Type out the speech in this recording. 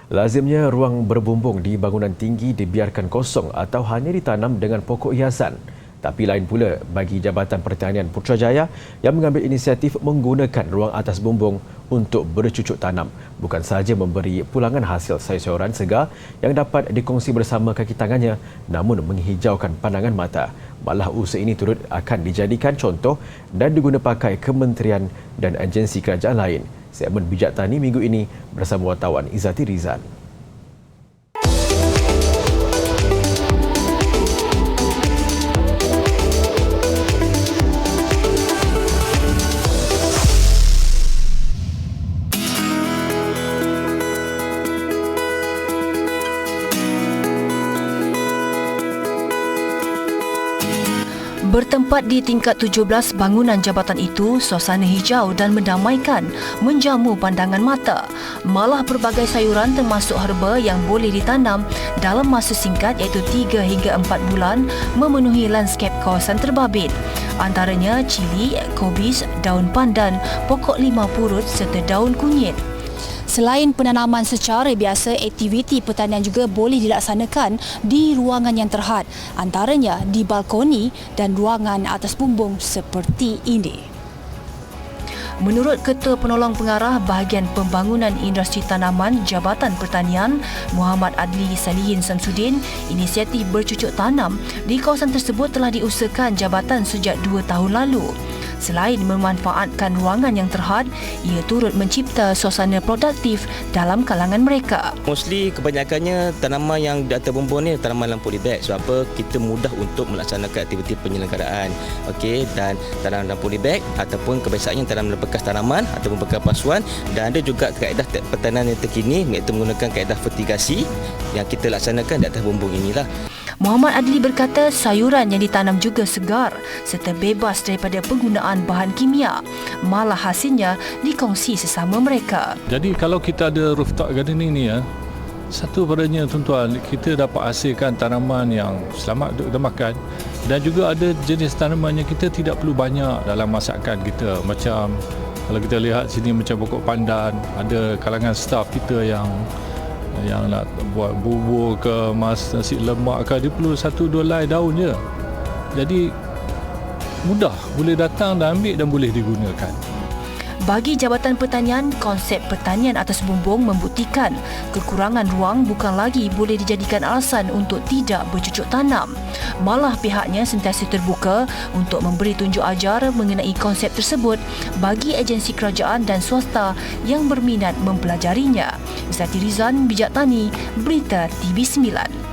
Lazimnya ruang berbumbung di bangunan tinggi dibiarkan kosong atau hanya ditanam dengan pokok hiasan. Tapi lain pula bagi Jabatan Pertanian Putrajaya yang mengambil inisiatif menggunakan ruang atas bumbung untuk bercucuk tanam. Bukan sahaja memberi pulangan hasil sayur-sayuran segar yang dapat dikongsi bersama kaki tangannya, namun menghijaukan pandangan mata. Malah usaha ini turut akan dijadikan contoh dan diguna pakai kementerian dan agensi kerajaan lain. Segmen Bijak Tani minggu ini bersama wartawan Izzati Rizal. Bertempat di tingkat 17 bangunan jabatan itu, suasana hijau dan mendamaikan menjamu pandangan mata. Malah pelbagai sayuran termasuk herba yang boleh ditanam dalam masa singkat iaitu 3 hingga 4 bulan memenuhi lanskap kawasan terbabit. Antaranya cili, kobis, daun pandan, pokok lima purut serta daun kunyit. Selain penanaman secara biasa, aktiviti pertanian juga boleh dilaksanakan di ruangan yang terhad, antaranya di balkoni dan ruangan atas bumbung seperti ini. Menurut Ketua Penolong Pengarah Bahagian Pembangunan Industri Tanaman Jabatan Pertanian, Muhammad Adli Salihin Samsudin, inisiatif bercucuk tanam di kawasan tersebut telah diusahakan jabatan sejak 2 tahun lalu. Selain memanfaatkan ruangan yang terhad, ia turut mencipta suasana produktif dalam kalangan mereka. Mostly kebanyakannya tanaman yang di atas bumbung ni tanaman dalam polybag. Sebab apa? Kita mudah untuk melaksanakan aktiviti penyelenggaraan. Okey, dan tanaman dalam polybag ataupun kebiasaannya tanaman bekas tanaman ataupun bekas pasuan, dan ada juga kaedah pertanian yang terkini iaitu menggunakan kaedah fertigasi yang kita laksanakan di atas bumbung inilah. Muhammad Adli berkata sayuran yang ditanam juga segar serta bebas daripada penggunaan bahan kimia. Malah hasilnya dikongsi sesama mereka. Jadi kalau kita ada rooftop gardening ni satu padanya tuan-tuan, kita dapat hasilkan tanaman yang selamat untuk kita makan, dan juga ada jenis tanaman yang kita tidak perlu banyak dalam masakan kita. Macam kalau kita lihat sini macam pokok pandan, ada kalangan staf kita yang nak buat bubur ke nasi lemak ke, dia perlu 1-2 helai daun je. Jadi mudah, boleh datang dan ambil dan boleh digunakan. Bagi Jabatan Pertanian, konsep pertanian atas bumbung membuktikan kekurangan ruang bukan lagi boleh dijadikan alasan untuk tidak bercucuk tanam. Malah pihaknya sentiasa terbuka untuk memberi tunjuk ajar mengenai konsep tersebut bagi agensi kerajaan dan swasta yang berminat mempelajarinya. Izzati Rizal, Bijak Tani, Berita TV9.